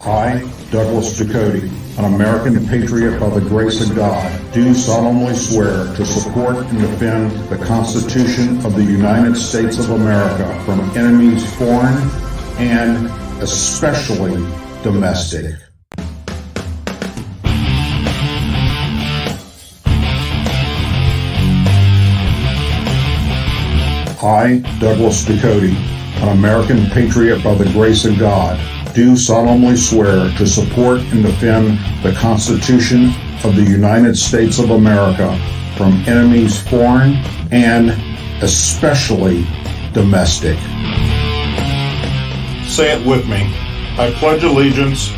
I, Douglas Ducote, an American patriot by the grace of God, do solemnly swear to support and defend the Constitution of the United States of America from enemies foreign and especially domestic. I, Douglas Ducote, an American patriot by the grace of God, do solemnly swear to support and defend the Constitution of the United States of America from enemies foreign and especially domestic. Say it with me. I pledge allegiance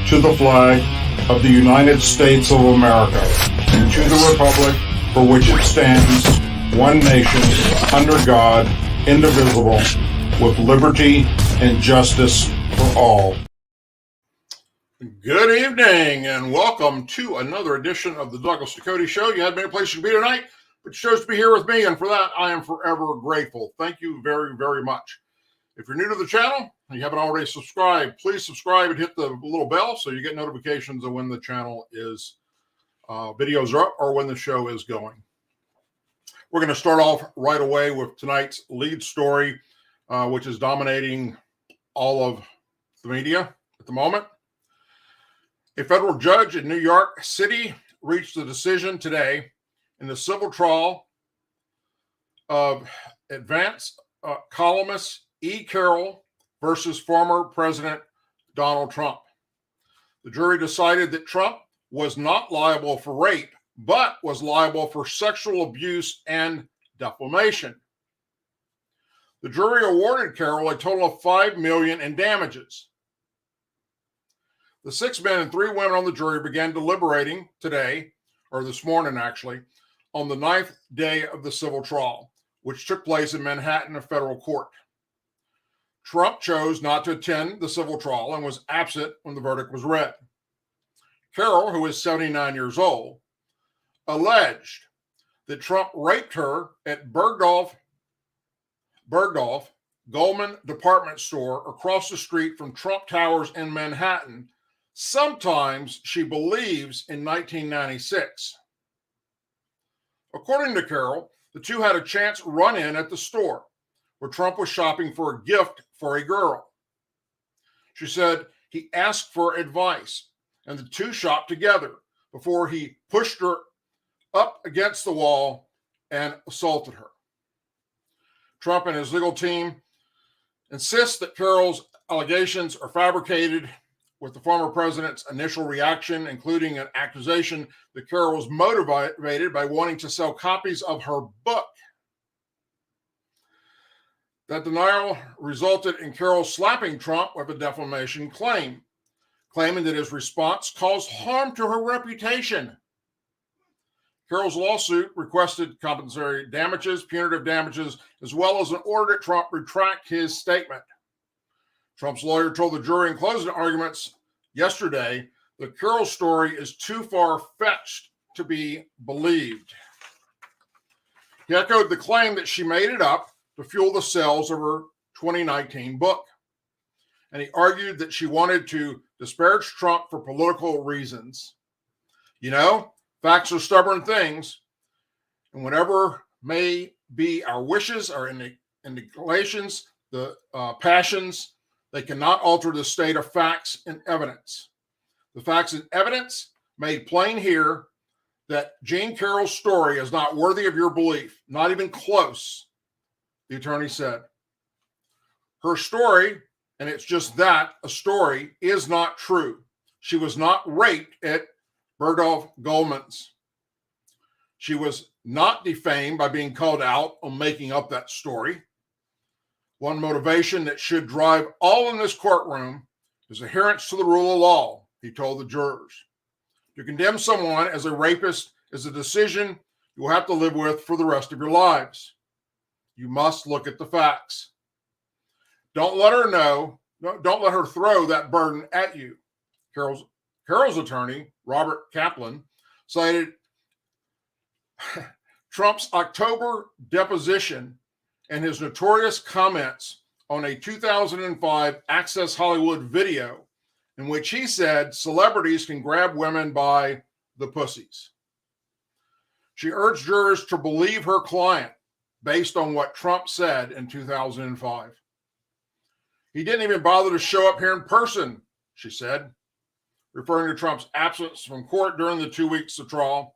to the flag of the United States of America and to the republic for which it stands, one nation, under God, indivisible, with liberty and justice for all. Good evening and welcome to another edition of the Douglas Ducote Show. You had many places to be tonight, but you chose to be here with me, and for that I am forever grateful. Thank you very, very much. If you're new to the channel and you haven't already subscribed, please subscribe and hit the little bell so you get notifications of when the channel is videos are up or when the show is going. We're going to start off right away with tonight's lead story, which is dominating all of the media at the moment. A federal judge in New York City reached a decision today in the civil trial of advance columnist E. Carroll versus former President Donald Trump. The jury decided that Trump was not liable for rape, but was liable for sexual abuse and defamation. The jury awarded Carroll a total of $5 million in damages. The 6 men and 3 women on the jury began deliberating today, or this morning actually, on the 9th day of the civil trial, which took place in Manhattan, a federal court. Trump chose not to attend the civil trial and was absent when the verdict was read. Carroll, who is 79 years old, alleged that Trump raped her at Bergdorf Goldman department store across the street from Trump Towers in Manhattan. Sometimes she believes in 1996. According to Carroll, the two had a chance run-in at the store where Trump was shopping for a gift for a girl. She said he asked for advice and the two shopped together before he pushed her up against the wall and assaulted her. Trump and his legal team insist that Carroll's allegations are fabricated, with the former president's initial reaction, including an accusation that Carroll was motivated by wanting to sell copies of her book. That denial resulted in Carroll slapping Trump with a defamation claim, claiming that his response caused harm to her reputation. Carroll's lawsuit requested compensatory damages, punitive damages, as well as an order that Trump retract his statement. Trump's lawyer told the jury in closing arguments yesterday that Carroll's story is too far-fetched to be believed. He echoed the claim that she made it up to fuel the sales of her 2019 book. And he argued that she wanted to disparage Trump for political reasons. You know, facts are stubborn things, and whatever may be our wishes, our indications, the passions, they cannot alter the state of facts and evidence. The facts and evidence made plain here that Jean Carroll's story is not worthy of your belief, not even close, the attorney said. Her story, and it's just that, a story, is not true. She was not raped at Bergdorf Goldman's. She was not defamed by being called out on making up that story. One motivation that should drive all in this courtroom is adherence to the rule of law, he told the jurors. To condemn someone as a rapist is a decision you will have to live with for the rest of your lives. You must look at the facts. Don't let her throw that burden at you. Carroll's attorney, Robert Kaplan, cited Trump's October deposition and his notorious comments on a 2005 Access Hollywood video in which he said celebrities can grab women by the pussies. She urged jurors to believe her client based on what Trump said in 2005. He didn't even bother to show up here in person, she said, referring to Trump's absence from court during the 2 weeks of trial.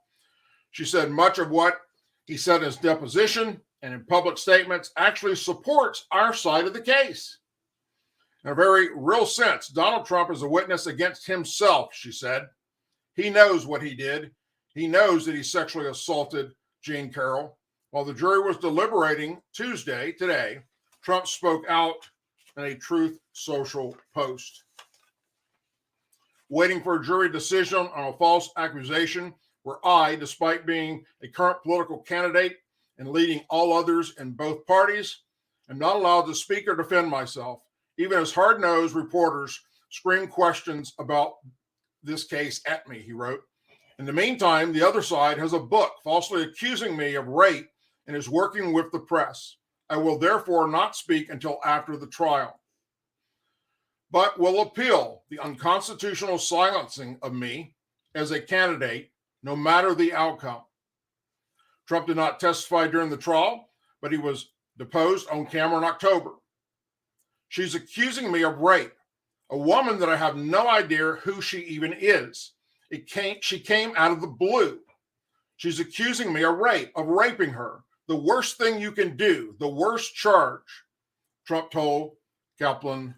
She said much of what he said in his deposition and in public statements actually supports our side of the case. In a very real sense, Donald Trump is a witness against himself, she said. He knows what he did. He knows that he sexually assaulted Jean Carroll. While the jury was deliberating Tuesday, today, Trump spoke out in a Truthsocial post. Waiting for a jury decision on a false accusation where I, despite being a current political candidate and leading all others in both parties, am not allowed to speak or defend myself, even as hard-nosed reporters scream questions about this case at me, he wrote. In the meantime, the other side has a book falsely accusing me of rape and is working with the press. I will therefore not speak until after the trial, but will appeal the unconstitutional silencing of me as a candidate, no matter the outcome. Trump did not testify during the trial, but he was deposed on camera in October. She's accusing me of rape, a woman that I have no idea who she even is. She came out of the blue. She's accusing me of rape, of raping her. The worst thing you can do, the worst charge, Trump told Kaplan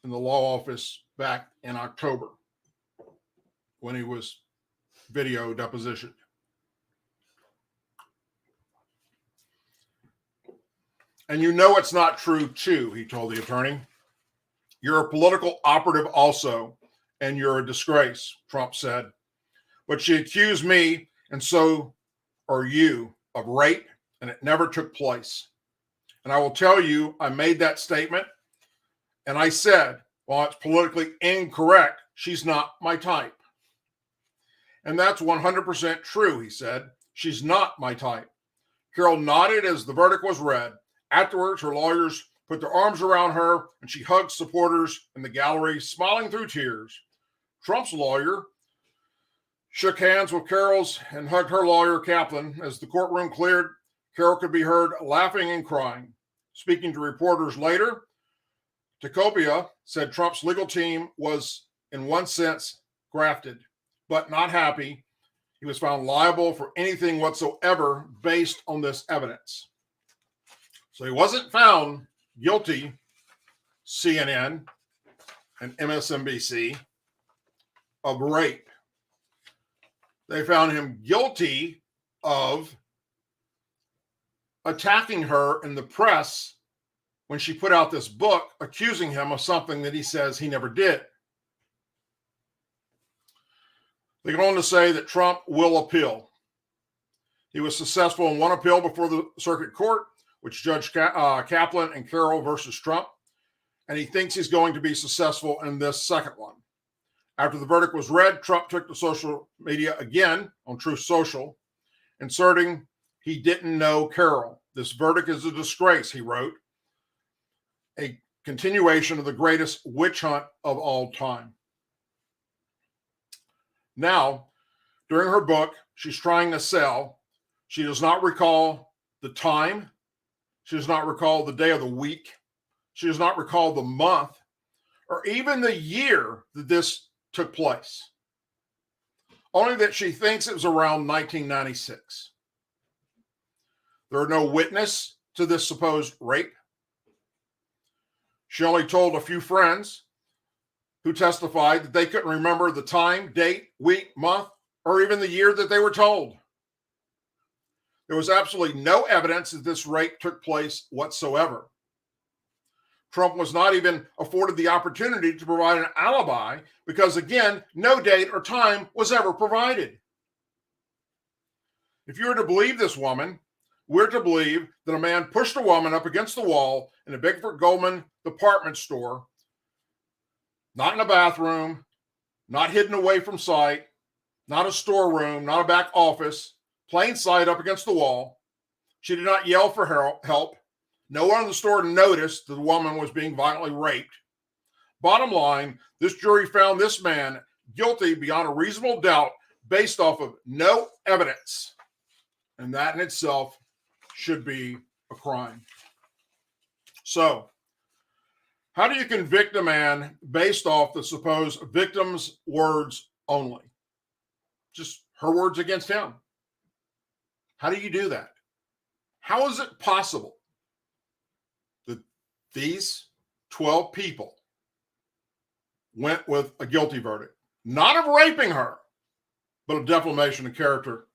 in the law office back in October when he was video depositioned. And you know it's not true, too, he told the attorney. You're a political operative also, and you're a disgrace, Trump said. But she accused me, and so are you, of rape, and it never took place. And I will tell you, I made that statement, and I said, while it's politically incorrect, she's not my type. And that's 100% true, he said. She's not my type. Carroll nodded as the verdict was read. Afterwards, her lawyers put their arms around her, and she hugged supporters in the gallery, smiling through tears. Trump's lawyer shook hands with Carroll's and hugged her lawyer, Kaplan. As the courtroom cleared, Carroll could be heard laughing and crying. Speaking to reporters later, Ducote said Trump's legal team was, in one sense, grafted, but not happy. He was found liable for anything whatsoever based on this evidence. So he wasn't found guilty, CNN and MSNBC, of rape. They found him guilty of attacking her in the press when she put out this book accusing him of something that he says he never did. They go on to say that Trump will appeal. He was successful in one appeal before the circuit court, which judged Kaplan and Carroll versus Trump, and he thinks he's going to be successful in this second one. After the verdict was read, Trump took to social media again on Truthsocial, inserting he didn't know Carroll. This verdict is a disgrace, he wrote, a continuation of the greatest witch hunt of all time. Now, during her book, she's trying to sell. She does not recall the time. She does not recall the day of the week. She does not recall the month or even the year that this took place. Only that she thinks it was around 1996. There are no witness to this supposed rape. She only told a few friends who testified that they couldn't remember the time, date, week, month, or even the year that they were told. There was absolutely no evidence that this rape took place whatsoever. Trump was not even afforded the opportunity to provide an alibi because, again, no date or time was ever provided. If you were to believe this woman, we're to believe that a man pushed a woman up against the wall in a Bigford Goldman department store, not in a bathroom, not hidden away from sight, not a storeroom, not a back office, plain sight up against the wall. She did not yell for help. No one in the store noticed that the woman was being violently raped. Bottom line, this jury found this man guilty beyond a reasonable doubt based off of no evidence. And that in itself should be a crime. So, how do you convict a man based off the supposed victim's words only? Just her words against him. How do you do that? How is it possible that these 12 people went with a guilty verdict? Not of raping her, but of defamation of character.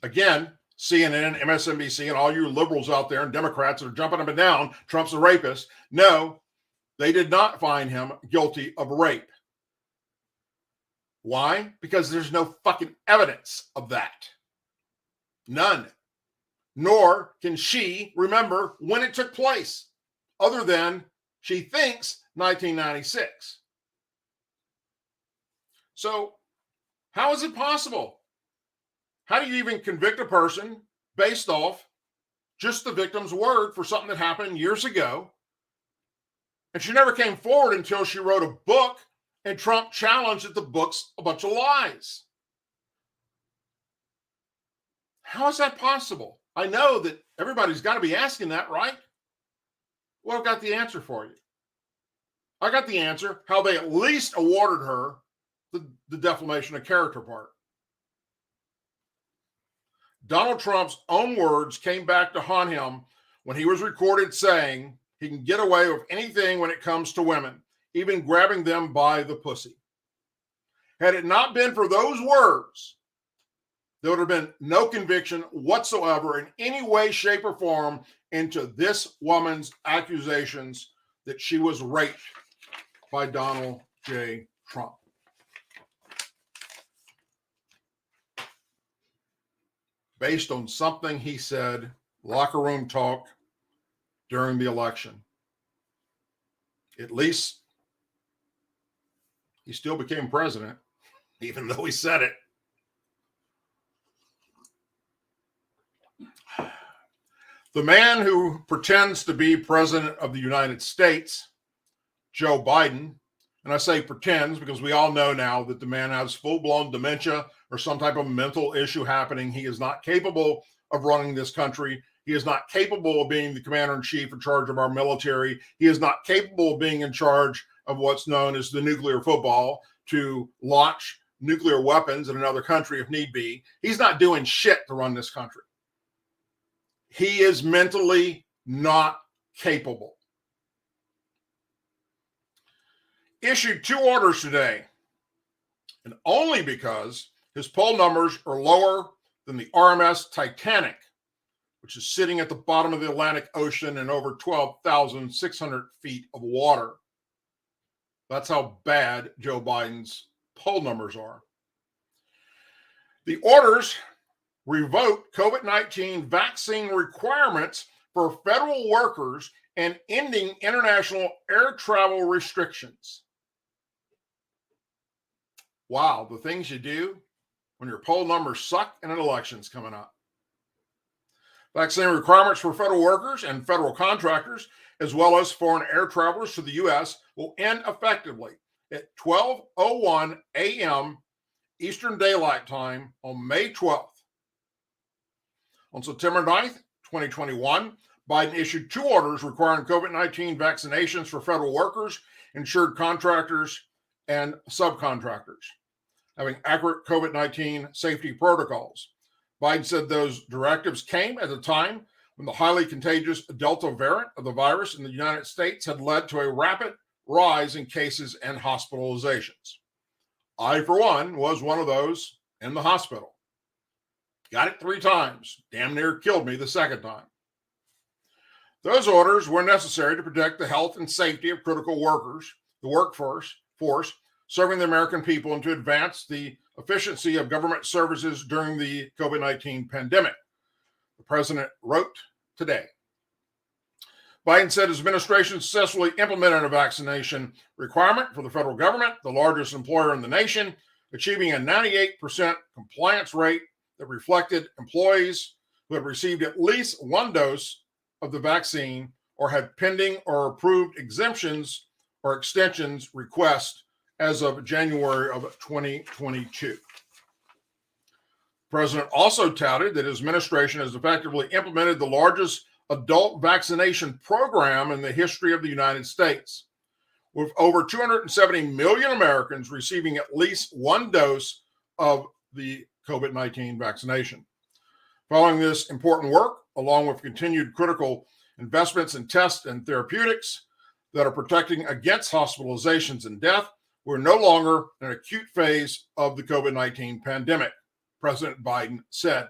Again, CNN, MSNBC, and all you liberals out there and Democrats that are jumping up and down, Trump's a rapist. No, they did not find him guilty of rape. Why? Because there's no fucking evidence of that. None. Nor can she remember when it took place, other than she thinks 1996. So, how is it possible? How do you even convict a person based off just the victim's word for something that happened years ago? And she never came forward until she wrote a book, and Trump challenged that the book's a bunch of lies. How is that possible? I know that everybody's got to be asking that, right? Well, I've got the answer for you. I got the answer, how they at least awarded her the defamation of character part. Donald Trump's own words came back to haunt him when he was recorded saying he can get away with anything when it comes to women, even grabbing them by the pussy. Had it not been for those words, there would have been no conviction whatsoever in any way, shape, or form into this woman's accusations that she was raped by Donald J. Trump. Based on something he said, locker room talk during the election. At least he still became president, even though he said it. The man who pretends to be president of the United States, Joe Biden, and I say pretends because we all know now that the man has full-blown dementia or some type of mental issue happening. He is not capable of running this country. He is not capable of being the commander-in-chief in charge of our military. He is not capable of being in charge of what's known as the nuclear football to launch nuclear weapons in another country if need be. He's not doing shit to run this country. He is mentally not capable. Issued 2 orders today, and only because his poll numbers are lower than the RMS Titanic, which is sitting at the bottom of the Atlantic Ocean in over 12,600 feet of water. That's how bad Joe Biden's poll numbers are. The orders revoke COVID-19 vaccine requirements for federal workers and ending international air travel restrictions. Wow, the things you do when your poll numbers suck and an election's coming up. Vaccine requirements for federal workers and federal contractors, as well as foreign air travelers to the U.S., will end effectively at 12:01 a.m. Eastern Daylight Time on May 12th. On September 9th, 2021, Biden issued 2 orders requiring COVID-19 vaccinations for federal workers, insured contractors, and subcontractors, having accurate COVID-19 safety protocols. Biden said those directives came at a time when the highly contagious Delta variant of the virus in the United States had led to a rapid rise in cases and hospitalizations. I, for one, was one of those in the hospital. Got it 3 times. Damn near killed me the second time. Those orders were necessary to protect the health and safety of critical workers, the workforce, serving the American people, and to advance the efficiency of government services during the COVID-19 pandemic. The president wrote today. Biden said his administration successfully implemented a vaccination requirement for the federal government, the largest employer in the nation, achieving a 98% compliance rate that reflected employees who had received at least 1 dose of the vaccine or had pending or approved exemptions or extensions requests as of January of 2022. The president also touted that his administration has effectively implemented the largest adult vaccination program in the history of the United States, with over 270 million Americans receiving at least one dose of the COVID-19 vaccination. Following this important work, along with continued critical investments in tests and therapeutics that are protecting against hospitalizations and death, we're no longer in an acute phase of the COVID-19 pandemic, President Biden said.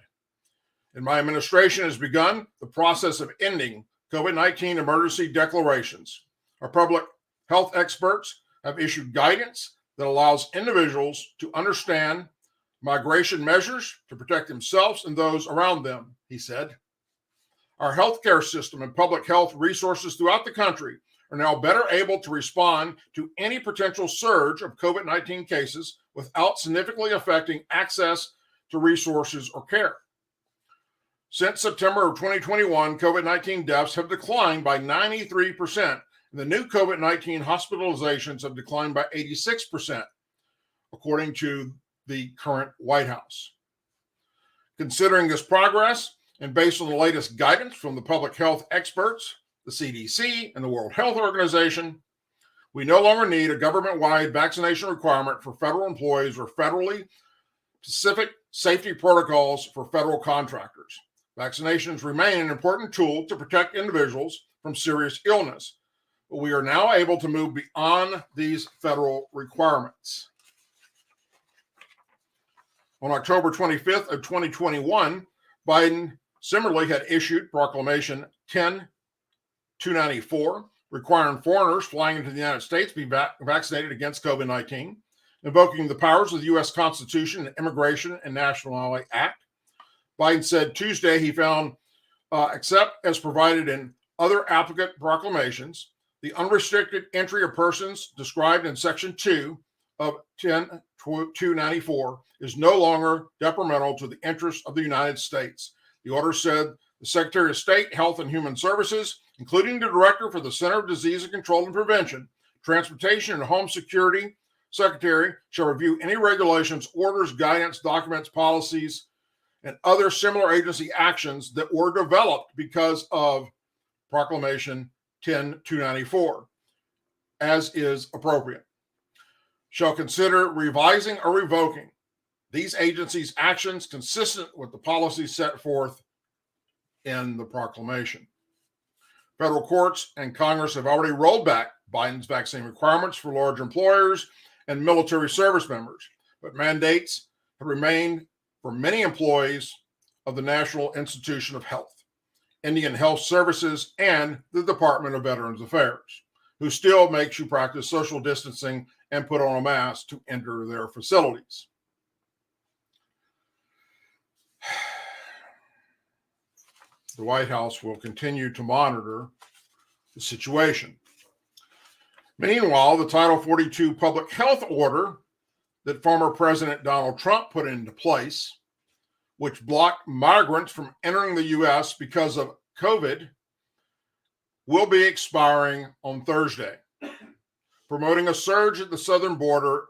And my administration has begun the process of ending COVID-19 emergency declarations. Our public health experts have issued guidance that allows individuals to understand migration measures to protect themselves and those around them, he said. Our healthcare system and public health resources throughout the country are now better able to respond to any potential surge of COVID-19 cases without significantly affecting access to resources or care. Since September of 2021, COVID-19 deaths have declined by 93%, and the new COVID-19 hospitalizations have declined by 86%, according to the current White House. Considering this progress, and based on the latest guidance from the public health experts, the CDC, and the World Health Organization, we no longer need a government-wide vaccination requirement for federal employees or federally specific safety protocols for federal contractors. Vaccinations remain an important tool to protect individuals from serious illness, but we are now able to move beyond these federal requirements. On October 25th of 2021, Biden similarly had issued Proclamation 10-294, requiring foreigners flying into the United States be vaccinated against COVID-19, invoking the powers of the U.S. Constitution and Immigration and Nationality Act. Biden said Tuesday he found, except as provided in other applicant proclamations, the unrestricted entry of persons described in Section 2 of 10-294 is no longer detrimental to the interests of the United States. The order said the Secretary of State, Health and Human Services, including the Director for the Center of Disease Control and Prevention, Transportation and Home Security Secretary, shall review any regulations, orders, guidance, documents, policies, and other similar agency actions that were developed because of Proclamation 10-294, as is appropriate. Shall consider revising or revoking these agencies' actions consistent with the policies set forth in the proclamation. Federal courts and Congress have already rolled back Biden's vaccine requirements for large employers and military service members, but mandates have remained for many employees of the National Institution of Health, Indian Health Services, and the Department of Veterans Affairs, who still makes you practice social distancing and put on a mask to enter their facilities. The White House will continue to monitor the situation. Meanwhile, the Title 42 public health order that former President Donald Trump put into place, which blocked migrants from entering the U.S. because of COVID, will be expiring on Thursday, promoting a surge at the southern border,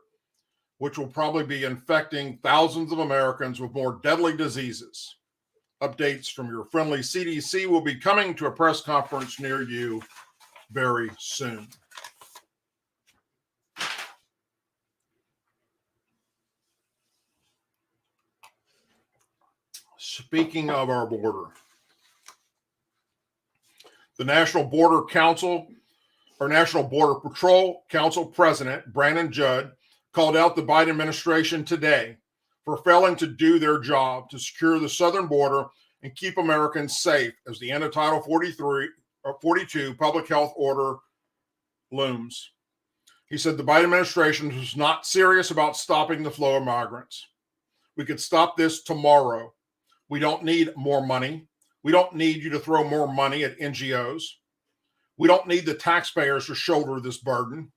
which will probably be infecting thousands of Americans with more deadly diseases. Updates from your friendly CDC will be coming to a press conference near you very soon. Speaking of our border, the National Border Council, or National Border Patrol Council President Brandon Judd called out the Biden administration today for failing to do their job to secure the southern border and keep Americans safe as the end of Title 42 public health order looms. He said the Biden administration was not serious about stopping the flow of migrants. We could stop this tomorrow. We don't need more money. We don't need you to throw more money at NGOs. We don't need the taxpayers to shoulder this burden.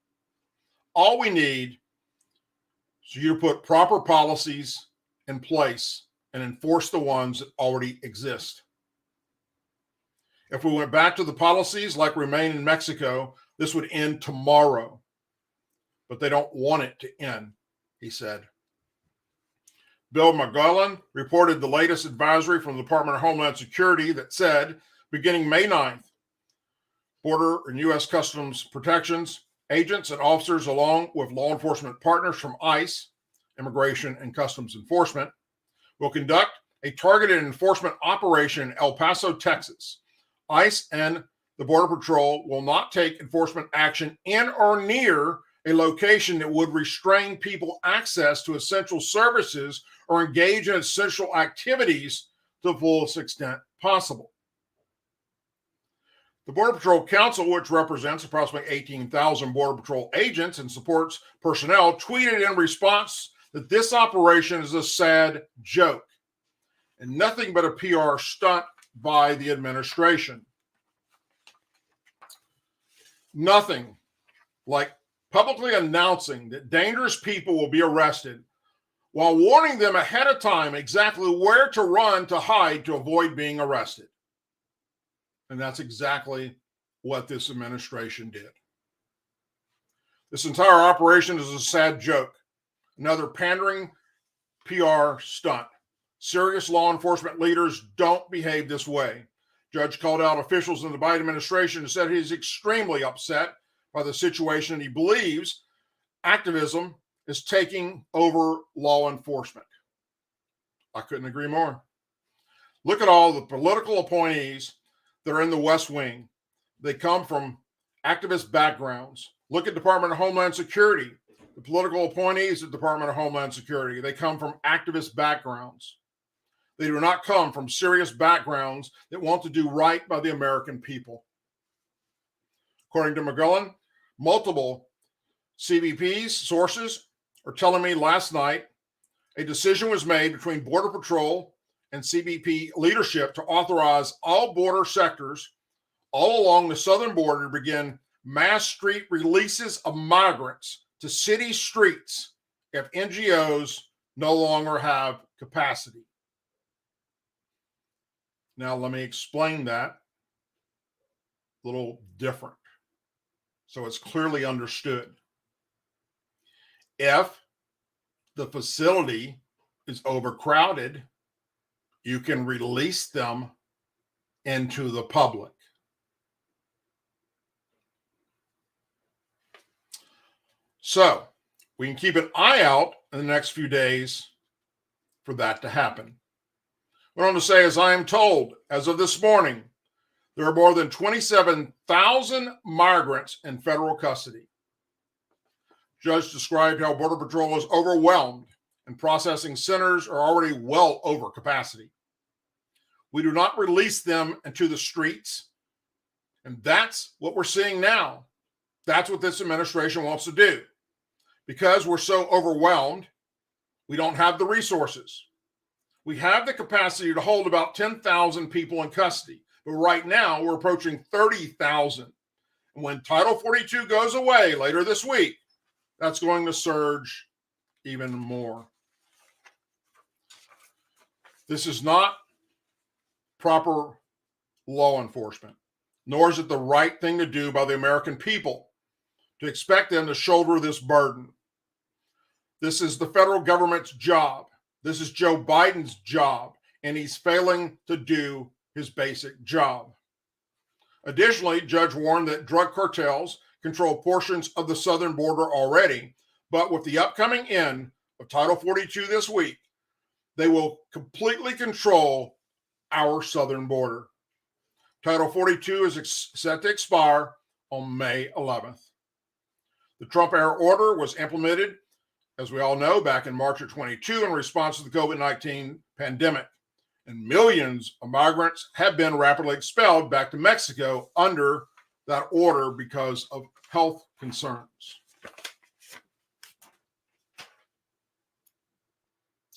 All we need is you to put proper policies in place and enforce the ones that already exist. If we went back to the policies like remain in Mexico, this would end tomorrow. But they don't want it to end, he said. Bill McGullen reported the latest advisory from the Department of Homeland Security that said, beginning May 9th, Border and U.S. Customs Protections agents and officers, along with law enforcement partners from ICE, Immigration and Customs Enforcement, will conduct a targeted enforcement operation in El Paso, Texas. ICE and the Border Patrol will not take enforcement action in or near a location that would restrain people access to essential services or engage in essential activities to the fullest extent possible. The Border Patrol Council, which represents approximately 18,000 Border Patrol agents and supports personnel, tweeted in response that this operation is a sad joke and nothing but a PR stunt by the administration. Nothing like publicly announcing that dangerous people will be arrested while warning them ahead of time exactly where to run to hide to avoid being arrested. And that's exactly what this administration did. This entire operation is a sad joke, another pandering PR stunt. Serious law enforcement leaders don't behave this way. Judge called out officials in the Biden administration and said he's extremely upset by the situation and he believes activism is taking over law enforcement. I couldn't agree more. Look at all the political appointees that are in the West Wing. They come from activist backgrounds. Look at Department of Homeland Security. The political appointees at Department of Homeland Security, they come from activist backgrounds. They do not come from serious backgrounds that want to do right by the American people. According to McGullen, multiple CBP's sources are telling me last night a decision was made between Border Patrol and CBP leadership to authorize all border sectors all along the southern border to begin mass street releases of migrants to city streets if NGOs no longer have capacity. Now, let me explain that a little different so it's clearly understood. If the facility is overcrowded, you can release them into the public. So we can keep an eye out in the next few days for that to happen. Went on to say, as I am told, as of this morning, there are more than 27,000 migrants in federal custody. Judge described how Border Patrol is overwhelmed and processing centers are already well over capacity. We do not release them into the streets, and that's what we're seeing now. That's what this administration wants to do. Because we're so overwhelmed, we don't have the resources. We have the capacity to hold about 10,000 people in custody, but right now we're approaching 30,000. And when Title 42 goes away later this week, that's going to surge even more. This is not proper law enforcement, nor is it the right thing to do by the American people to expect them to shoulder this burden. This is the federal government's job. This is Joe Biden's job, and he's failing to do his basic job. Additionally, Judge warned that drug cartels control portions of the southern border already, but with the upcoming end of Title 42 this week, they will completely control our southern border. Title 42 is set to expire on May 11th. The Trump-era order was implemented, as we all know, back in March of 22 in response to the COVID-19 pandemic. And millions of migrants have been rapidly expelled back to Mexico under that order because of health concerns.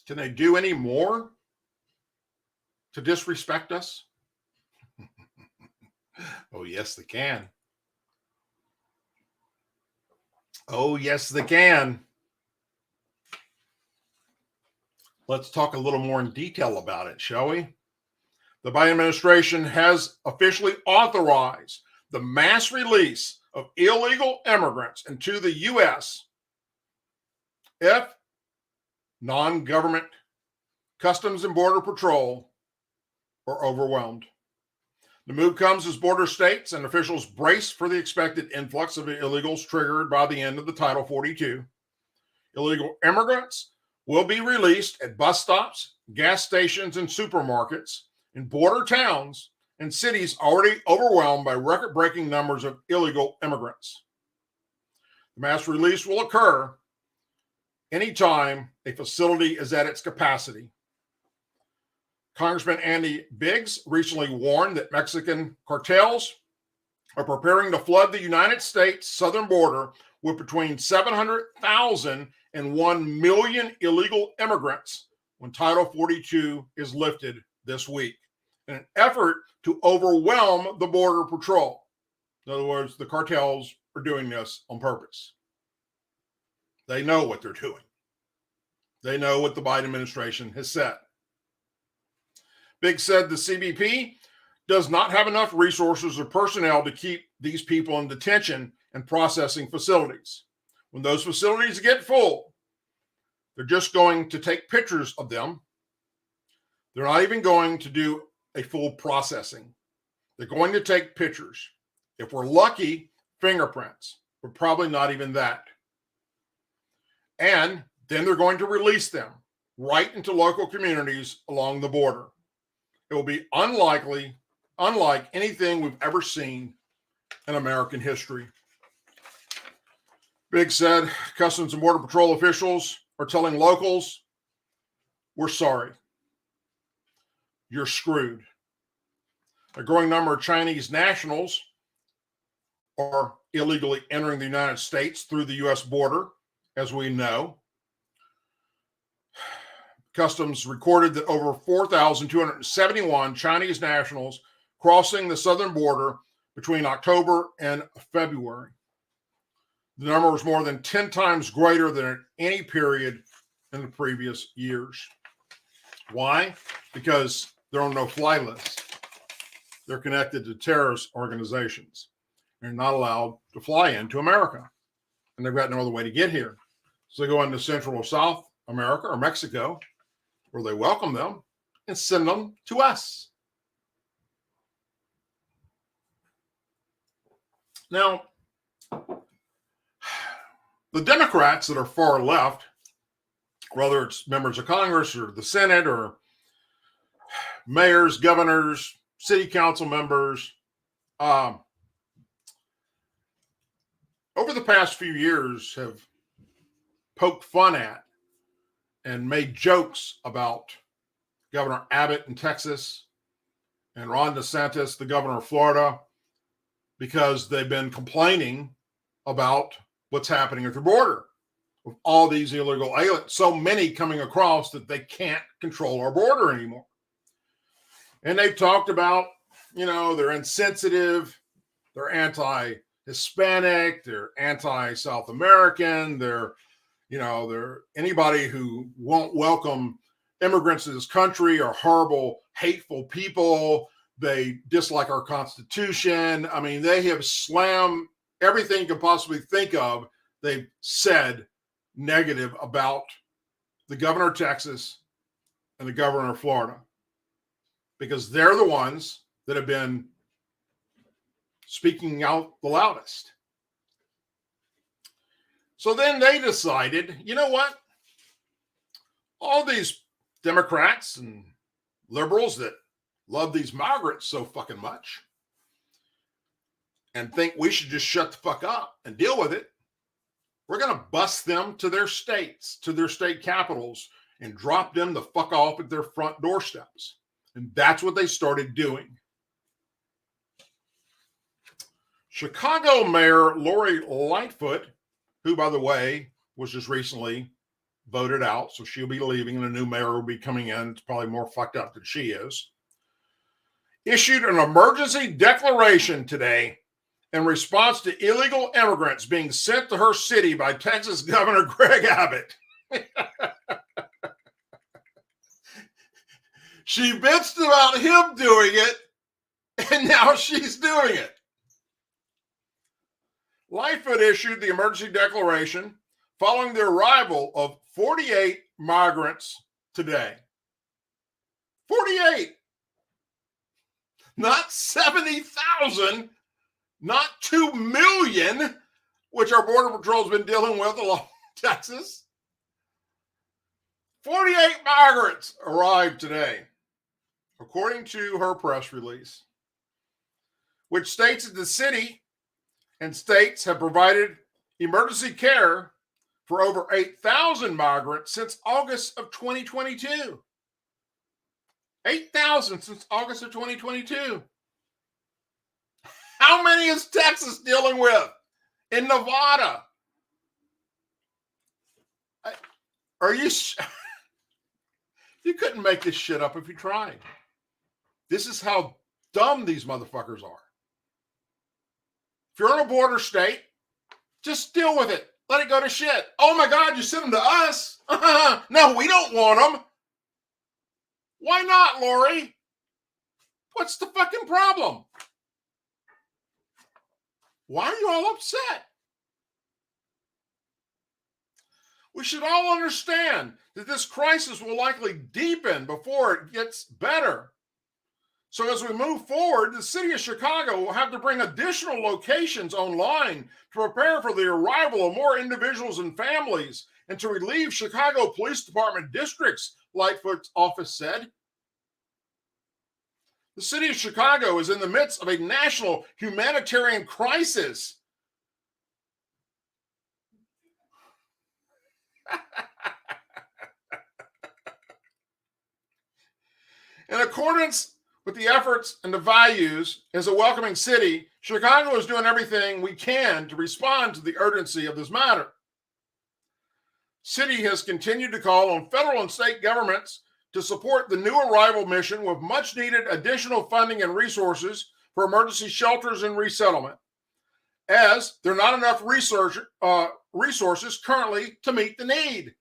Can they do any more to disrespect us? Oh, yes, they can. Oh, yes, they can. Let's talk a little more in detail about it, shall we? The Biden administration has officially authorized the mass release of illegal immigrants into the U.S. if non-government Customs and Border Patrol are overwhelmed. The move comes as border states and officials brace for the expected influx of illegals triggered by the end of the Title 42. Illegal immigrants will be released at bus stops, gas stations, and supermarkets in border towns and cities already overwhelmed by record-breaking numbers of illegal immigrants. The mass release will occur anytime a facility is at its capacity. Congressman Andy Biggs recently warned that Mexican cartels are preparing to flood the United States southern border with between 700,000 and 1 million illegal immigrants when Title 42 is lifted this week in an effort to overwhelm the Border Patrol. In other words, the cartels are doing this on purpose. They know what they're doing. They know what the Biden administration has said. Biggs said the CBP does not have enough resources or personnel to keep these people in detention and processing facilities. When those facilities get full, they're just going to take pictures of them. They're not even going to do a full processing. They're going to take pictures. If we're lucky, fingerprints, but probably not even that. And then they're going to release them right into local communities along the border. It will be unlike anything we've ever seen in American history. Biggs said Customs and Border Patrol officials are telling locals, we're sorry. You're screwed. A growing number of Chinese nationals are illegally entering the United States through the U.S. border, as we know. Customs recorded that over 4,271 Chinese nationals crossing the southern border between October and February. The number was more than 10 times greater than at any period in the previous years. Why? Because they're on no-fly list. They're connected to terrorist organizations. They're not allowed to fly into America. And they've got no other way to get here. So they go into Central or South America or Mexico, where they welcome them and send them to us. Now, the Democrats that are far left, whether it's members of Congress or the Senate or mayors, governors, city council members, over the past few years have poked fun at and made jokes about Governor Abbott in Texas and Ron DeSantis, the governor of Florida, because they've been complaining about what's happening at the border with all these illegal aliens, so many coming across that they can't control our border anymore. And they've talked about, they're insensitive, they're anti-Hispanic, they're anti-South American, they're anybody who won't welcome immigrants to this country are horrible, hateful people. They dislike our Constitution. I mean, they have slammed everything you can possibly think of. They've said negative about the governor of Texas and the governor of Florida, because they're the ones that have been speaking out the loudest. So then they decided, you know what? All these Democrats and liberals that love these migrants so fucking much and think we should just shut the fuck up and deal with it, we're going to bust them to their states, to their state capitals, and drop them the fuck off at their front doorsteps. And that's what they started doing. Chicago Mayor Lori Lightfoot, who, by the way, was just recently voted out, so she'll be leaving and a new mayor will be coming in. It's probably more fucked up than she is. Issued an emergency declaration today in response to illegal immigrants being sent to her city by Texas Governor Greg Abbott. She bitched about him doing it, and now she's doing it. Lightfoot issued the emergency declaration following the arrival of 48 migrants today. 48! Not 70,000, not 2 million, which our Border Patrol's been dealing with along Texas. 48 migrants arrived today, according to her press release, which states that the city and states have provided emergency care for over 8,000 migrants since August of 2022. 8,000 since August of 2022. How many is Texas dealing with? In Nevada? Are you... You couldn't make this shit up if you tried. This is how dumb these motherfuckers are. If you're in a border state, just deal with it. Let it go to shit. Oh my God, you sent them to us? No, we don't want them. Why not, Lori? What's the fucking problem? Why are you all upset? We should all understand that this crisis will likely deepen before it gets better. So as we move forward, the city of Chicago will have to bring additional locations online to prepare for the arrival of more individuals and families and to relieve Chicago Police Department districts, Lightfoot's office said. The city of Chicago is in the midst of a national humanitarian crisis. In accordance with the efforts and the values as a welcoming city, Chicago is doing everything we can to respond to the urgency of this matter. City has continued to call on federal and state governments to support the new arrival mission with much needed additional funding and resources for emergency shelters and resettlement, as there are not enough resources currently to meet the need.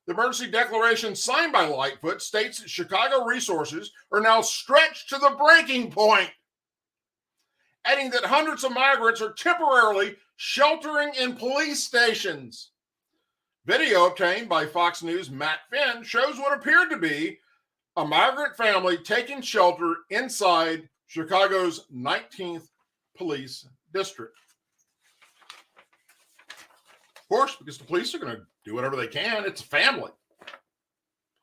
The emergency declaration signed by Lightfoot states that Chicago resources are now stretched to the breaking point, adding that hundreds of migrants are temporarily sheltering in police stations. Video obtained by Fox News' Matt Finn shows what appeared to be a migrant family taking shelter inside Chicago's 19th Police District. Of course, because the police are going to do whatever they can. It's a family.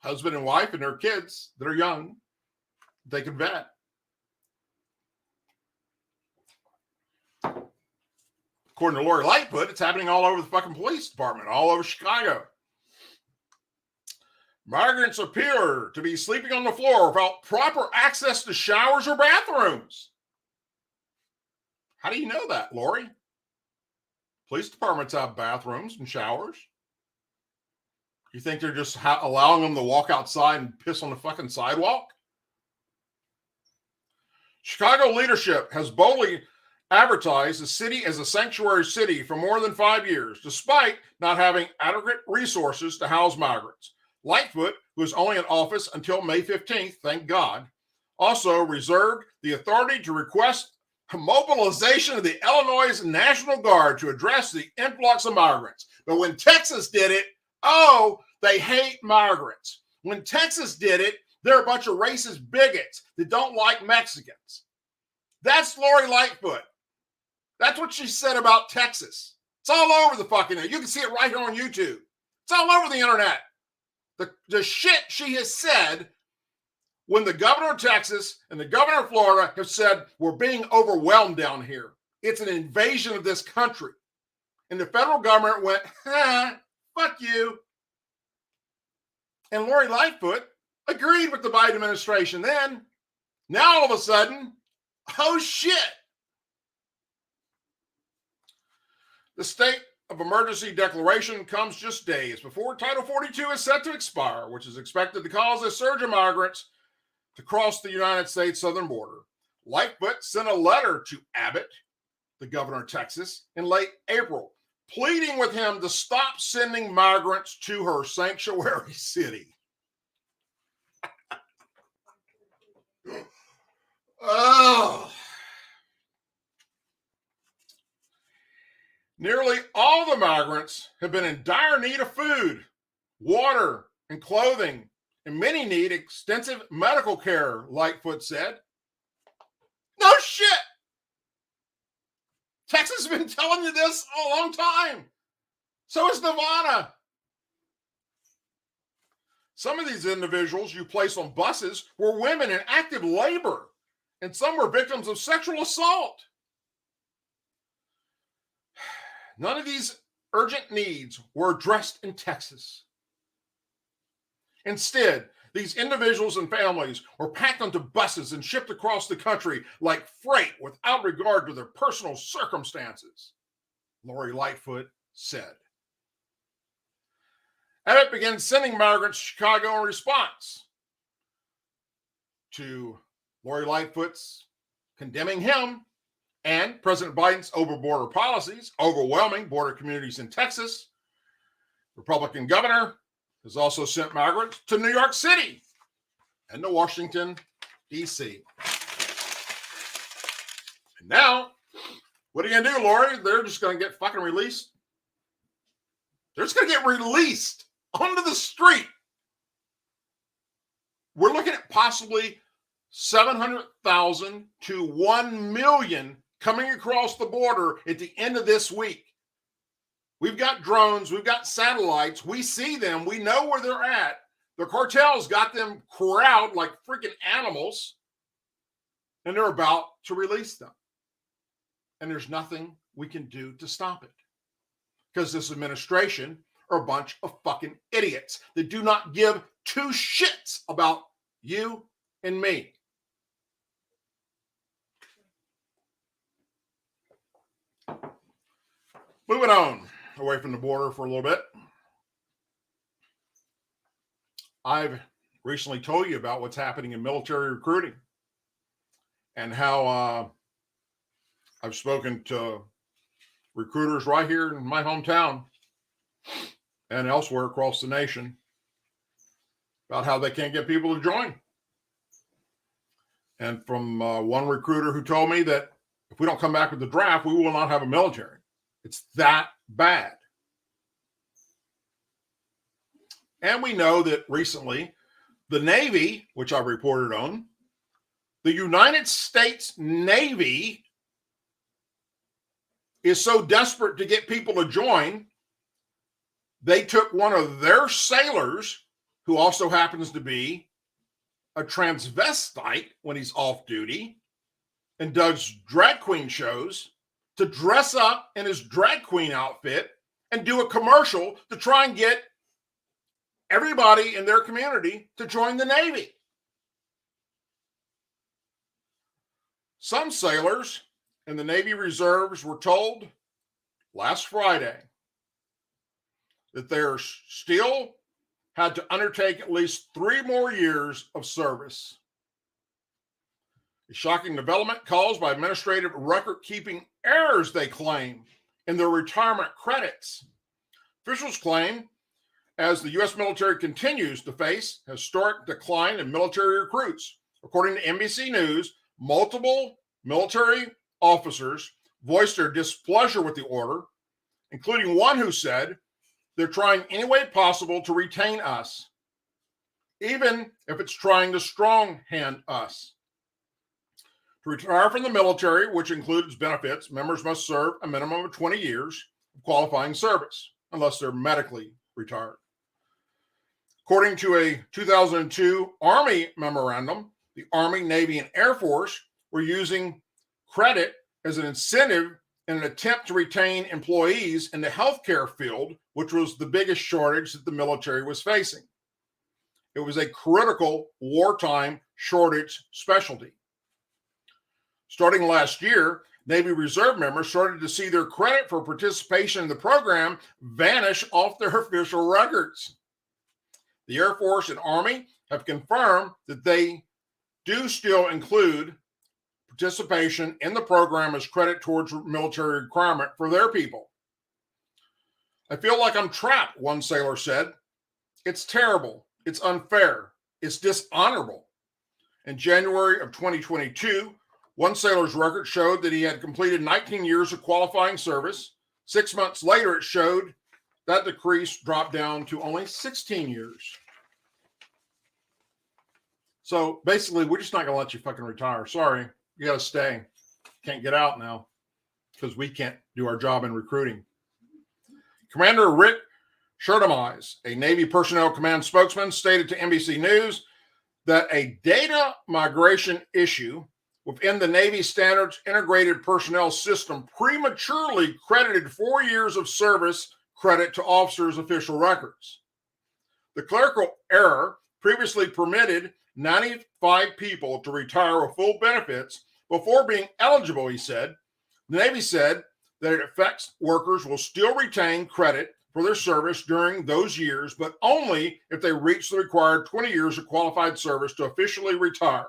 Husband and wife and their kids that are young. They can vet. According to Lori Lightfoot, it's happening all over the fucking police department, all over Chicago. Migrants appear to be sleeping on the floor without proper access to showers or bathrooms. How do you know that, Lori? Police departments have bathrooms and showers. You think they're just allowing them to walk outside and piss on the fucking sidewalk? Chicago leadership has boldly advertised the city as a sanctuary city for more than 5 years, despite not having adequate resources to house migrants. Lightfoot, who is only in office until May 15th, thank God, also reserved the authority to request mobilization of the Illinois National Guard to address the influx of migrants. But when Texas did it, oh, they hate migrants. When Texas did it, they're a bunch of racist bigots that don't like Mexicans. That's Lori Lightfoot. That's what she said about Texas. It's all over the fucking internet. You can see it right here on YouTube. It's all over the internet. The shit she has said when the governor of Texas and the governor of Florida have said, we're being overwhelmed down here. It's an invasion of this country. And the federal government went, fuck you. And Lori Lightfoot agreed with the Biden administration then. Now all of a sudden, oh shit. The state of emergency declaration comes just days before Title 42 is set to expire, which is expected to cause a surge of migrants to cross the United States southern border. Lightfoot sent a letter to Abbott, the governor of Texas, in late April, pleading with him to stop sending migrants to her sanctuary city. Oh. Nearly all the migrants have been in dire need of food, water, and clothing, and many need extensive medical care, Lightfoot said. No shit! Texas has been telling you this a long time. So is Nevada. Some of these individuals you place on buses were women in active labor, and some were victims of sexual assault. None of these urgent needs were addressed in Texas. Instead, these individuals and families were packed onto buses and shipped across the country like freight without regard to their personal circumstances, Lori Lightfoot said. Abbott began sending migrants to Chicago in response to Lori Lightfoot's condemning him and President Biden's over-border policies, overwhelming border communities in Texas. Republican governor has also sent migrants to New York City and to Washington, D.C. And now, what are you going to do, Lori? They're just going to get fucking released? They're just going to get released onto the street. We're looking at possibly 700,000 to 1 million coming across the border at the end of this week. We've got drones, we've got satellites, we see them, we know where they're at. The cartel's got them corralled like freaking animals, and they're about to release them. And there's nothing we can do to stop it. Because this administration are a bunch of fucking idiots that do not give two shits about you and me. Moving on away from the border for a little bit. I've recently told you about what's happening in military recruiting and how I've spoken to recruiters right here in my hometown and elsewhere across the nation about how they can't get people to join. And from one recruiter who told me that if we don't come back with the draft, we will not have a military. It's that bad. And we know that recently, the Navy, which I reported on, the United States Navy is so desperate to get people to join, they took one of their sailors, who also happens to be a transvestite when he's off duty and does drag queen shows, to dress up in his drag queen outfit and do a commercial to try and get everybody in their community to join the Navy. Some sailors in the Navy reserves were told last Friday that they're still had to undertake at least 3 more years of service. A shocking development caused by administrative record-keeping errors, they claim, in their retirement credits. Officials claim as the U.S. military continues to face historic decline in military recruits. According to NBC News, multiple military officers voiced their displeasure with the order, including one who said, "They're trying any way possible to retain us, even if it's trying to stronghand us." To retire from the military, which includes benefits, members must serve a minimum of 20 years of qualifying service, unless they're medically retired. According to a 2002 Army memorandum, the Army, Navy, and Air Force were using credit as an incentive in an attempt to retain employees in the healthcare field, which was the biggest shortage that the military was facing. It was a critical wartime shortage specialty. Starting last year, Navy Reserve members started to see their credit for participation in the program vanish off their official records. The Air Force and Army have confirmed that they do still include participation in the program as credit towards military requirement for their people. "I feel like I'm trapped," one sailor said. "It's terrible. It's unfair. It's dishonorable. In January of 2022, one sailor's record showed that he had completed 19 years of qualifying service. 6 months later, it showed that decrease dropped down to only 16 years. So basically, we're just not going to let you fucking retire. Sorry, you got to stay. Can't get out now because we can't do our job in recruiting. Commander Rick Scherdemeis, a Navy Personnel Command spokesman, stated to NBC News that a data migration issue within the Navy Standards Integrated Personnel System prematurely credited 4 years of service credit to officers' official records. The clerical error previously permitted 95 people to retire with full benefits before being eligible, he said. The Navy said that it affects workers will still retain credit for their service during those years, but only if they reach the required 20 years of qualified service to officially retire.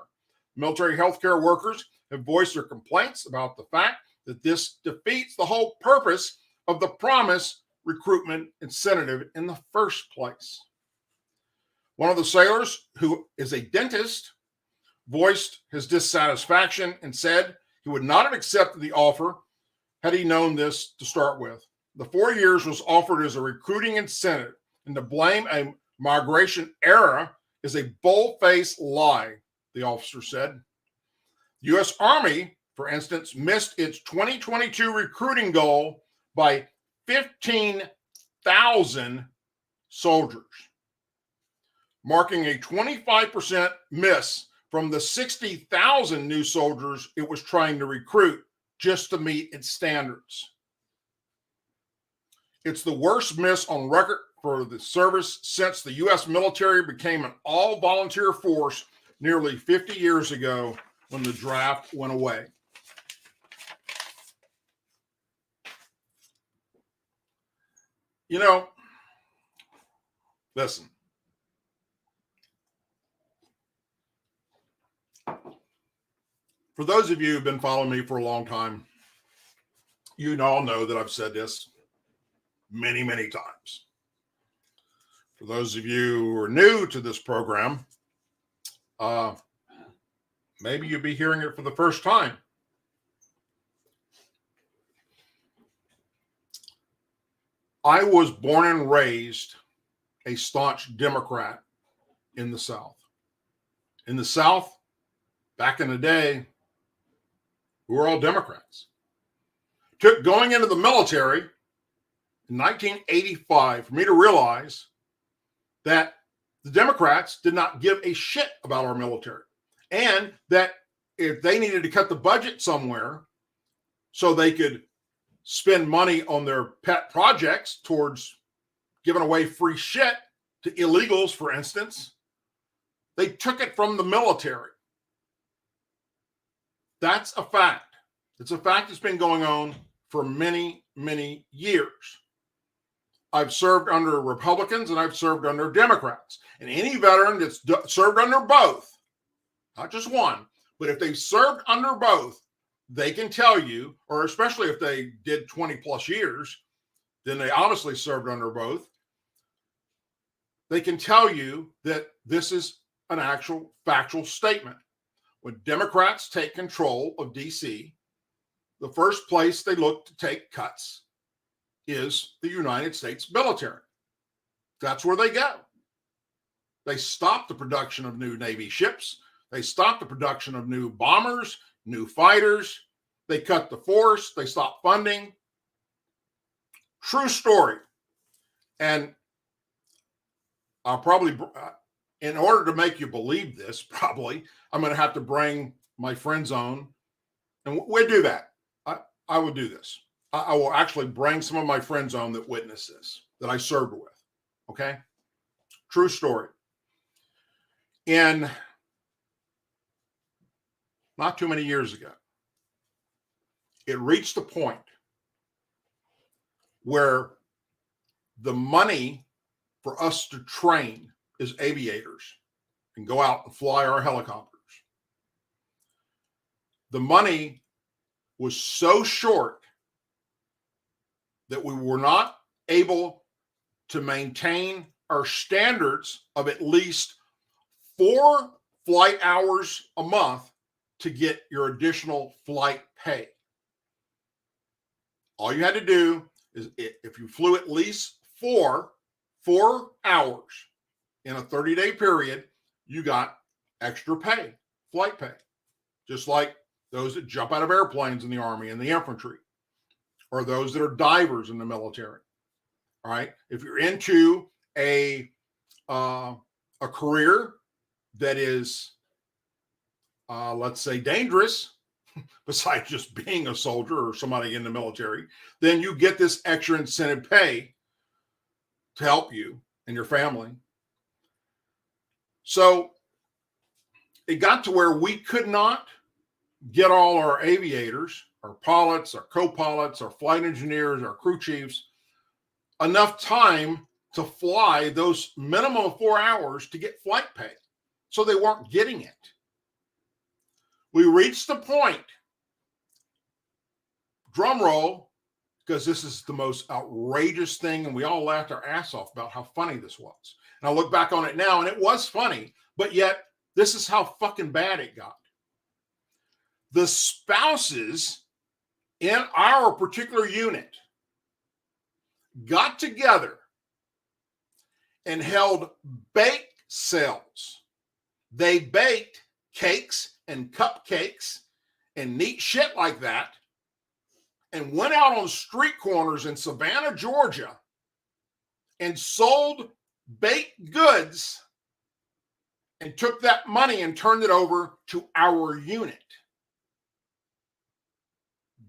Military healthcare workers have voiced their complaints about the fact that this defeats the whole purpose of the promised recruitment incentive in the first place. One of the sailors, who is a dentist, voiced his dissatisfaction and said he would not have accepted the offer had he known this to start with. The 4 years was offered as a recruiting incentive, and to blame a migration error is a bold-faced lie, the officer said. The U.S. Army, for instance, missed its 2022 recruiting goal by 15,000 soldiers, marking a 25% miss from the 60,000 new soldiers it was trying to recruit just to meet its standards. It's the worst miss on record for the service since the U.S. military became an all-volunteer force nearly 50 years ago when the draft went away. You know, listen. For those of you who've been following me for a long time, you all know that I've said this many, many times. For those of you who are new to this program, maybe you'll be hearing it for the first time. I was born and raised a staunch Democrat in the South. In the South, back in the day, we were all Democrats. Took going into the military in 1985 for me to realize that the Democrats did not give a shit about our military, and that if they needed to cut the budget somewhere so they could spend money on their pet projects towards giving away free shit to illegals, for instance, they took it from the military. That's a fact. It's a fact that's been going on for many, many years. I've served under Republicans and I've served under Democrats. And any veteran that's served under both, not just one, but if they've served under both, they can tell you, or especially if they did 20 plus years, then they obviously served under both. They can tell you that this is an actual factual statement. When Democrats take control of DC, the first place they look to take cuts is the United States military. That's where they go. They stop the production of new Navy ships. They stop the production of new bombers, new fighters. They cut the force. They stop funding. True story. And I'll probably, in order to make you believe this, probably, I'm going to have to bring my friends on. And we'll do that. I will do this. I will actually bring some of my friends on that witness this, that I served with. Okay? True story. In not too many years ago, it reached a point where the money for us to train as aviators and go out and fly our helicopters, the money was so short that we were not able to maintain our standards of at least 4 flight hours a month to get your additional flight pay. All you had to do is, if you flew at least four hours in a 30-day period, you got extra pay, flight pay, just like those that jump out of airplanes in the Army and the infantry, or those that are divers in the military. All right. If you're into a career that is, let's say, dangerous, besides just being a soldier or somebody in the military, then you get this extra incentive pay to help you and your family. So it got to where we could not get all our aviators, our pilots, our co-pilots, our flight engineers, our crew chiefs enough time to fly those minimum of 4 hours to get flight pay. So they weren't getting it. We reached the point, drum roll, because this is the most outrageous thing, and we all laughed our ass off about how funny this was. And I look back on it now, and it was funny, but yet this is how fucking bad it got. The spouses in our particular unit got together and held bake sales. They baked cakes and cupcakes and neat shit like that, and went out on street corners in Savannah, Georgia, and sold baked goods and took that money and turned it over to our unit.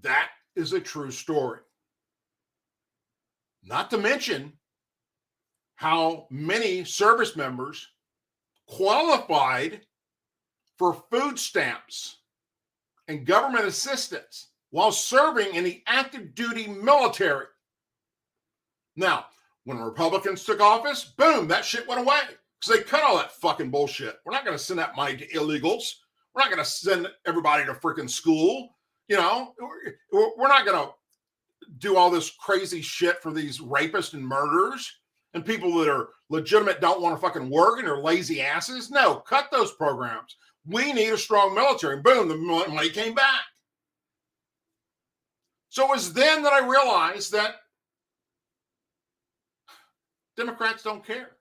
That is a true story. Not to mention how many service members qualified for food stamps and government assistance while serving in the active duty military. Now, when Republicans took office, boom, that shit went away because they cut all that fucking bullshit. We're not going to send that money to illegals. We're not going to send everybody to freaking school. You know, we're not going to do all this crazy shit for these rapists and murderers and people that are legitimate, don't want to fucking work and are lazy asses. No, cut those programs. We need a strong military. And boom, the money came back. So it was then that I realized that Democrats don't care.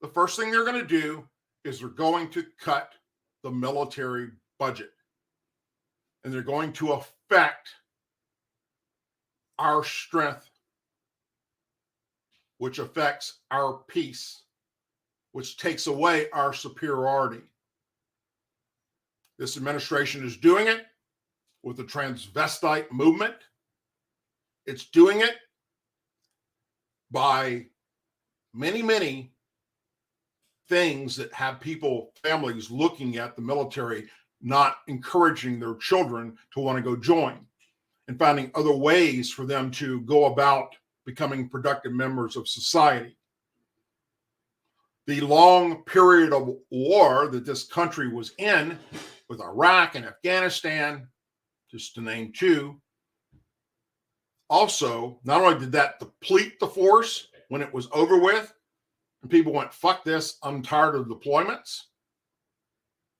The first thing they're going to do is they're going to cut the military budget. And they're going to affect our strength, which affects our peace, which takes away our superiority. This administration is doing it with the transvestite movement. It's doing it by many, many things that have people, families looking at the military, not encouraging their children to want to go join and finding other ways for them to go about becoming productive members of society. The long period of war that this country was in with Iraq and Afghanistan, just to name two, also, not only did that deplete the force when it was over with, and people went, fuck this, I'm tired of deployments.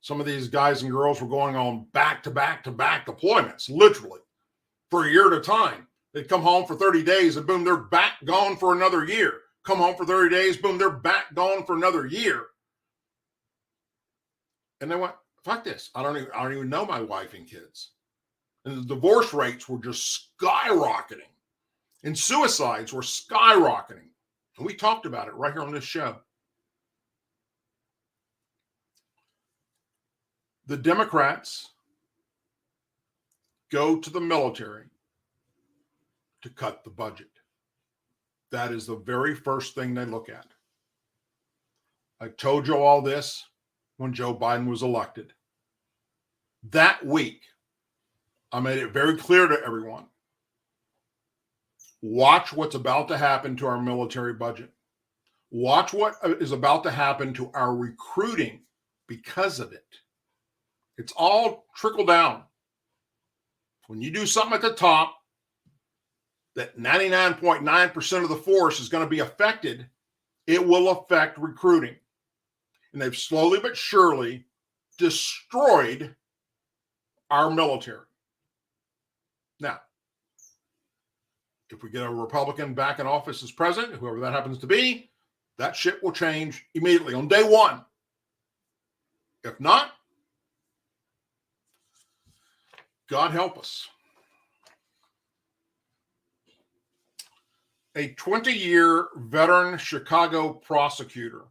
Some of these guys and girls were going on back-to-back deployments, literally, for a year at a time. They'd come home for 30 days and boom, they're back gone for another year. Come home for 30 days, boom, they're back gone for another year. And they went, fuck this. I don't even know my wife and kids. And the divorce rates were just skyrocketing. And suicides were skyrocketing. And we talked about it right here on this show. The Democrats go to the military to cut the budget. That is the very first thing they look at. I told you all this when Joe Biden was elected. That week, I made it very clear to everyone. Watch what's about to happen to our military budget. Watch what is about to happen to our recruiting because of it. It's all trickle down. When you do something at the top, that 99.9% of the force is going to be affected, it will affect recruiting. and they've slowly but surely destroyed our military. Now, if we get a Republican back in office as president, whoever that happens to be, that shit will change immediately on day one. If not, God help us. A 20-year veteran Chicago prosecutor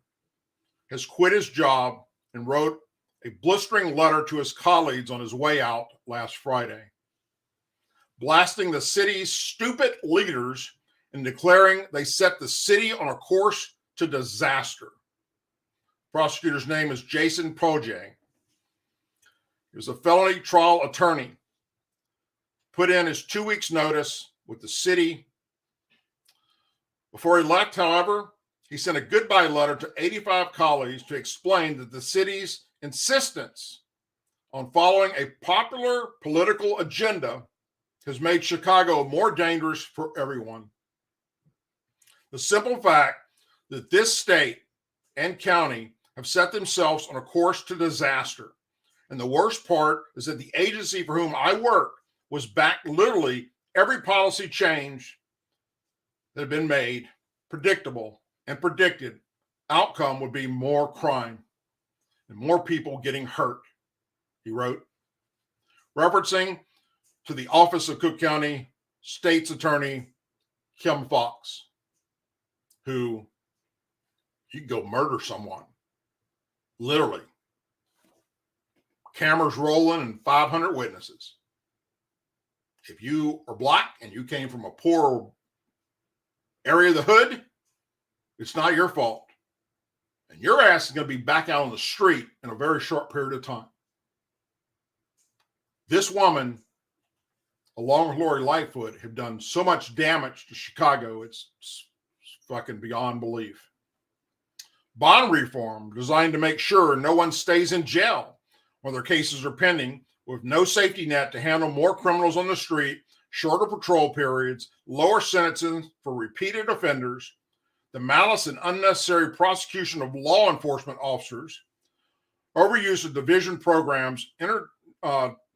has quit his job and wrote a blistering letter to his colleagues on his way out last Friday, blasting the city's stupid leaders and declaring they set the city on a course to disaster. The prosecutor's name is Jason Proje. He was a felony trial attorney, put in his 2 weeks notice with the city. Before he left, however, he sent a goodbye letter to 85 colleagues to explain that the city's insistence on following a popular political agenda has made Chicago more dangerous for everyone. The simple fact that this state and county have set themselves on a course to disaster. And the worst part is that the agency for whom I work was backed literally every policy change that had been made, predictable and predicted outcome would be more crime and more people getting hurt, he wrote, referencing to the office of Cook County State's Attorney Kim Fox, who you could go murder someone, literally. Cameras rolling and 500 witnesses. If you are black and you came from a poor area of the hood, it's not your fault. And your ass is going to be back out on the street in a very short period of time. This woman, along with Lori Lightfoot, have done so much damage to Chicago, it's fucking beyond belief. Bond reform designed to make sure no one stays in jail while their cases are pending, with no safety net to handle more criminals on the street, shorter patrol periods, lower sentences for repeated offenders, the malice and unnecessary prosecution of law enforcement officers, overuse of division programs,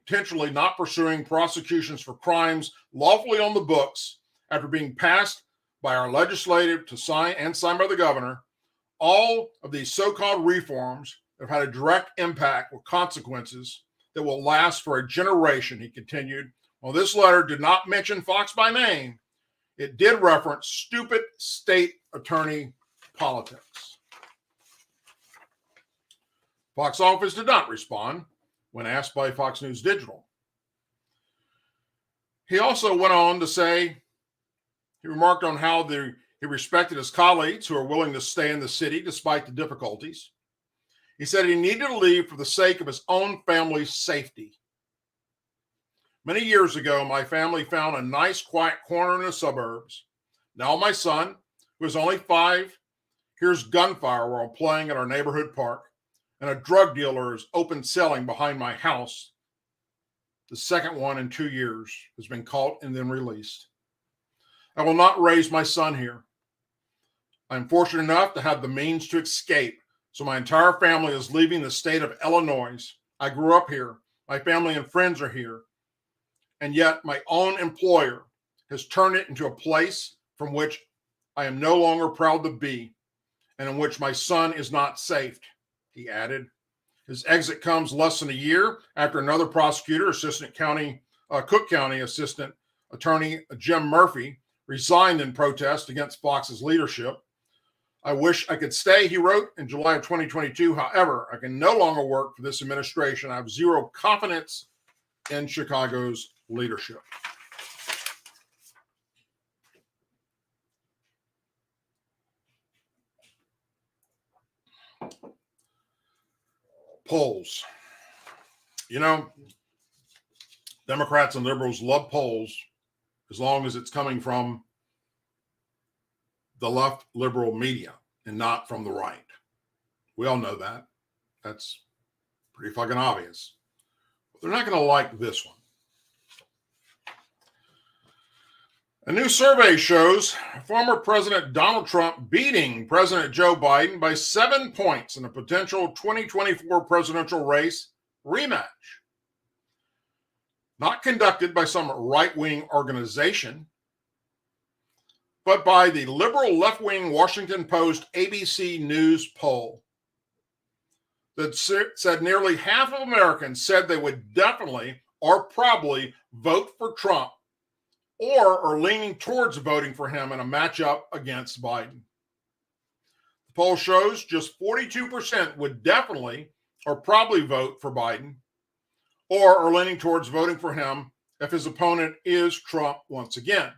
intentionally not pursuing prosecutions for crimes lawfully on the books after being passed by our legislative to sign and signed by the governor. All of these so-called reforms have had a direct impact with consequences that will last for a generation, he continued. While this letter did not mention Fox by name, it did reference stupid state attorney politics. Fox office did not respond when asked by Fox News Digital. He also went on to say, he remarked on how he respected his colleagues who are willing to stay in the city despite the difficulties. He said he needed to leave for the sake of his own family's safety. Many years ago, my family found a nice, quiet corner in the suburbs. Now my son, who is only 5, hears gunfire while playing at our neighborhood park, and a drug dealer is open selling behind my house. The second one in 2 years has been caught and then released. I will not raise my son here. I'm fortunate enough to have the means to escape, so my entire family is leaving the state of Illinois. I grew up here. My family and friends are here. And yet my own employer has turned it into a place from which I am no longer proud to be, and in which my son is not safe, he added. His exit comes less than a year after another prosecutor, Cook County Assistant Attorney Jim Murphy, resigned in protest against Fox's leadership. I wish I could stay, he wrote in July of 2022. However, I can no longer work for this administration. I have zero confidence in Chicago's leadership. Polls. You know, Democrats and liberals love polls as long as it's coming from the left liberal media and not from the right. We all know that. That's pretty fucking obvious. But they're not going to like this one. A new survey shows former President Donald Trump beating President Joe Biden by 7 points in a potential 2024 presidential race rematch. Not conducted by some right-wing organization, but by the liberal left-wing Washington Post ABC News poll that said nearly half of Americans said they would definitely or probably vote for Trump or are leaning towards voting for him in a matchup against Biden. The poll shows just 42% would definitely or probably vote for Biden or are leaning towards voting for him if his opponent is Trump once again.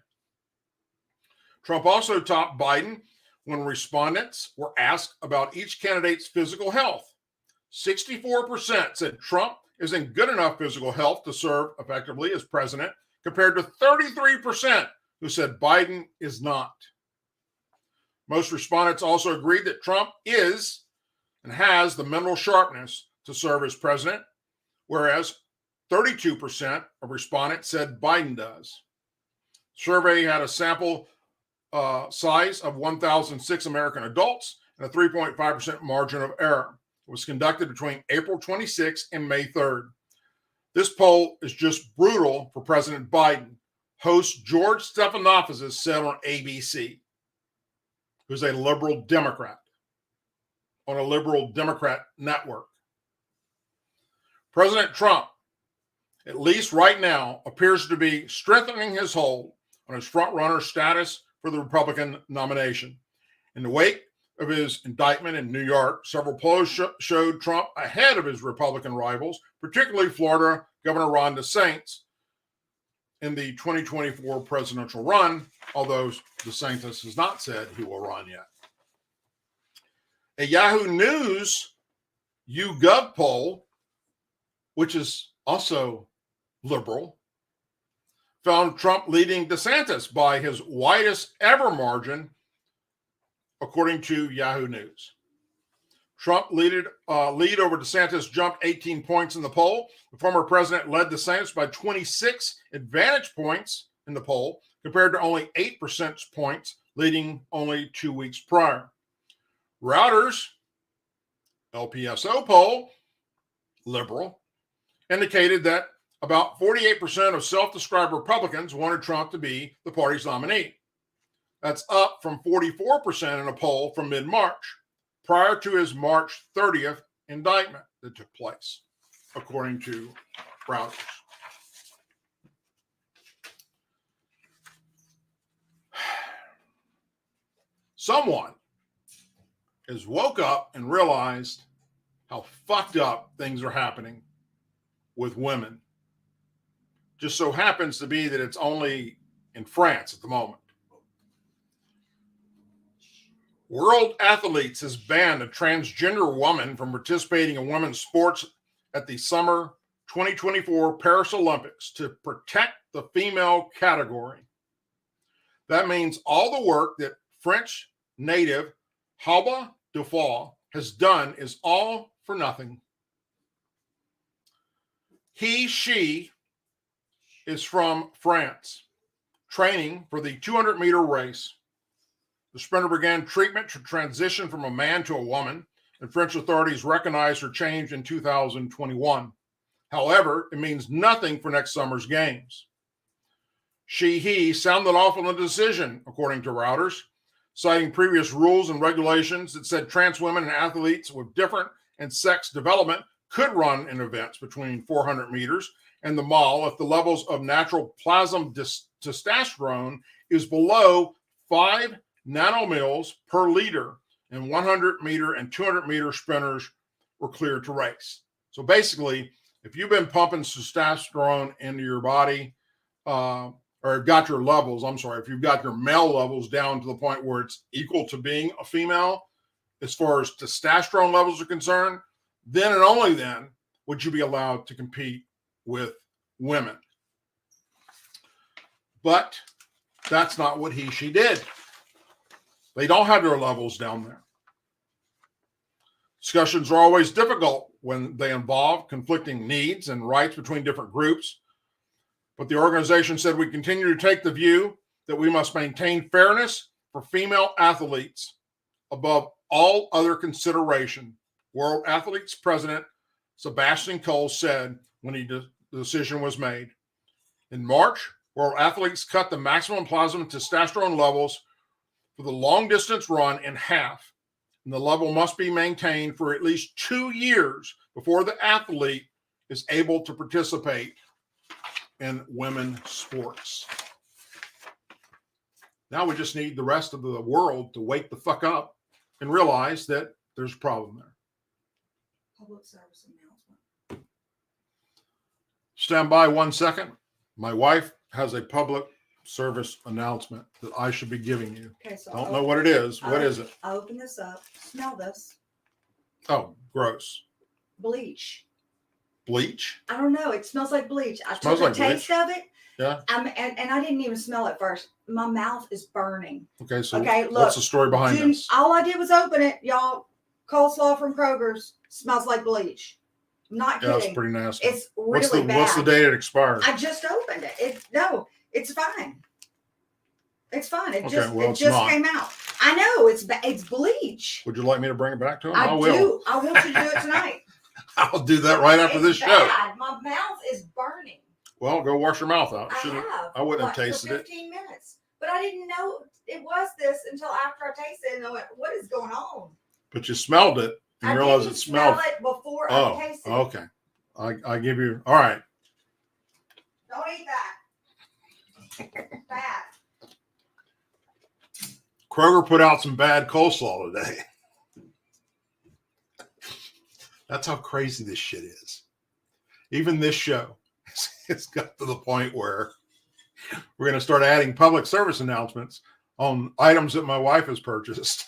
Trump also topped Biden when respondents were asked about each candidate's physical health. 64% said Trump is in good enough physical health to serve effectively as president, compared to 33% who said Biden is not. Most respondents also agreed that Trump is and has the mental sharpness to serve as president, whereas 32% of respondents said Biden does. The survey had a sample size of 1,006 American adults and a 3.5% margin of error. It was conducted between April 26th and May 3rd. This poll is just brutal for President Biden, host George Stephanopoulos said on ABC, who's a liberal Democrat on a liberal Democrat network. President Trump, at least right now, appears to be strengthening his hold on his front-runner status for the Republican nomination. In the wake of his indictment in New York, several polls showed Trump ahead of his Republican rivals, particularly Florida Governor Ron DeSantis, in the 2024 presidential run, although DeSantis has not said he will run yet. A Yahoo News YouGov poll, which is also liberal, found Trump leading DeSantis by his widest ever margin, according to Yahoo News. Trump lead over DeSantis jumped 18 points in the poll. The former president led DeSantis by 26 advantage points in the poll, compared to only 8 percentage points leading only 2 weeks prior. Reuters LPSO poll, liberal, indicated that about 48% of self-described Republicans wanted Trump to be the party's nominee. That's up from 44% in a poll from mid-March, prior to his March 30th indictment that took place, according to Reuters. Someone has woke up and realized how fucked up things are happening with women. Just so happens to be that it's only in France at the moment. World Athletes has banned a transgender woman from participating in women's sports at the summer 2024 Paris Olympics to protect the female category. That means all the work that French native Halba Dufour has done is all for nothing. She is from France, training for the 200-meter race. The sprinter began treatment to transition from a man to a woman, and French authorities recognized her change in 2021. However, it means nothing for next summer's games. He sounded off on the decision, according to Reuters, citing previous rules and regulations that said trans women and athletes with different and sex development could run in events between 400 meters and the mile if the levels of natural plasma testosterone is below 5 nanomils per liter, and 100-meter and 200-meter sprinters were cleared to race. So basically, if you've been pumping testosterone into your body, or got your levels, if you've got your male levels down to the point where it's equal to being a female, as far as testosterone levels are concerned, then and only then would you be allowed to compete with women. But that's not what she did. They don't have their levels down there. Discussions are always difficult when they involve conflicting needs and rights between different groups. But the organization said we continue to take the view that we must maintain fairness for female athletes above all other consideration, World Athletes President Sebastian Coe said when the decision was made. In March, World Athletes cut the maximum plasma testosterone levels for the long-distance run in half, and the level must be maintained for at least 2 years before the athlete is able to participate in women's sports. Now we just need the rest of the world to wake the fuck up and realize that there's a problem there. Public service announcement. Stand by 1 second. My wife has a public service announcement that I should be giving you. Okay, so Don't know what it is. What is it? I open this up. Smell this. Oh, gross. Bleach. Bleach? I don't know. It smells like bleach. I Smells took like a taste bleach? of it. Yeah. And I didn't even smell it first. My mouth is burning. Okay, so Okay, look, what's the story behind this? All I did was open it, y'all. Coleslaw from Kroger's smells like bleach. I'm not Yeah, kidding. it's pretty nasty. It's really bad. What's the date it expired? I just opened it. It's fine. It's fine. It Okay, just well, it it's just not. came out. I know it's bleach. Would you like me to bring it back to him? I will. do. I want you to do it tonight. I'll do that right after It's this show. bad. My mouth is burning. Well, go wash your mouth out. I wouldn't have for tasted it. 15 minutes. But I didn't know it was this until after I tasted it and I went, what is going on? But you smelled it and I realized didn't it smelled. smell it before Oh, I tasted it. okay. I give you. All right. Don't eat that. Bad. Kroger put out some bad coleslaw today. That's how crazy this shit is. Even this show, it's got to the point where we're going to start adding public service announcements on items that my wife has purchased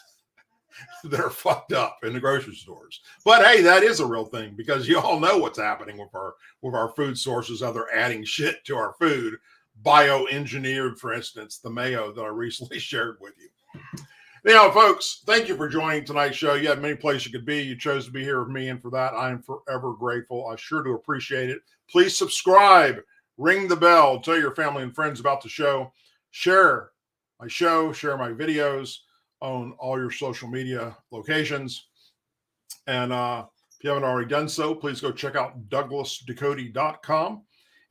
that are fucked up in the grocery stores. But hey, that is a real thing because you all know what's happening with our food sources, how they're adding shit to our food, bioengineered, for instance, the mayo that I recently shared with you. Now, folks, thank you for joining tonight's show. You had many places you could be. You chose to be here with me, and for that, I am forever grateful. I sure do appreciate it. Please subscribe, ring the bell, tell your family and friends about the show, share my show, share my videos on all your social media locations. And if you haven't already done so, please go check out DouglasDucote.com.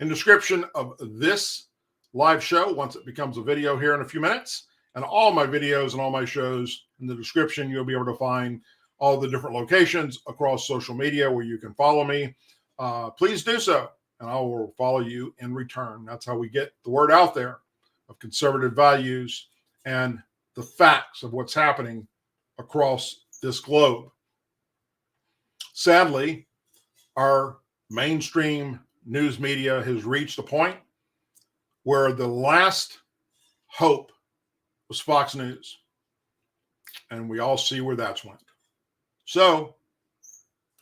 In the description of this live show, once it becomes a video here in a few minutes, and all my videos and all my shows in the description, you'll be able to find all the different locations across social media where you can follow me. Please do so, and I will follow you in return. That's how we get the word out there of conservative values and the facts of what's happening across this globe. Sadly, our mainstream news media has reached a point where the last hope was Fox News. And we all see where that's went. So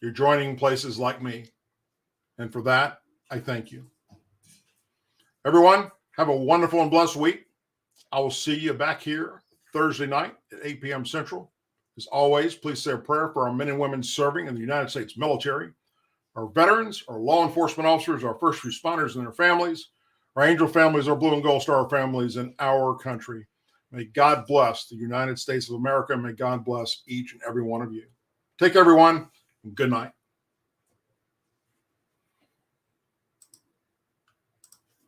you're joining places like me. And for that, I thank you. Everyone, have a wonderful and blessed week. I will see you back here Thursday night at 8 p.m. Central. As always, please say a prayer for our men and women serving in the United States military, our veterans, our law enforcement officers, our first responders and their families, our angel families, our blue and gold star families in our country. May God bless the United States of America. May God bless each and every one of you. Take care, everyone, and good night.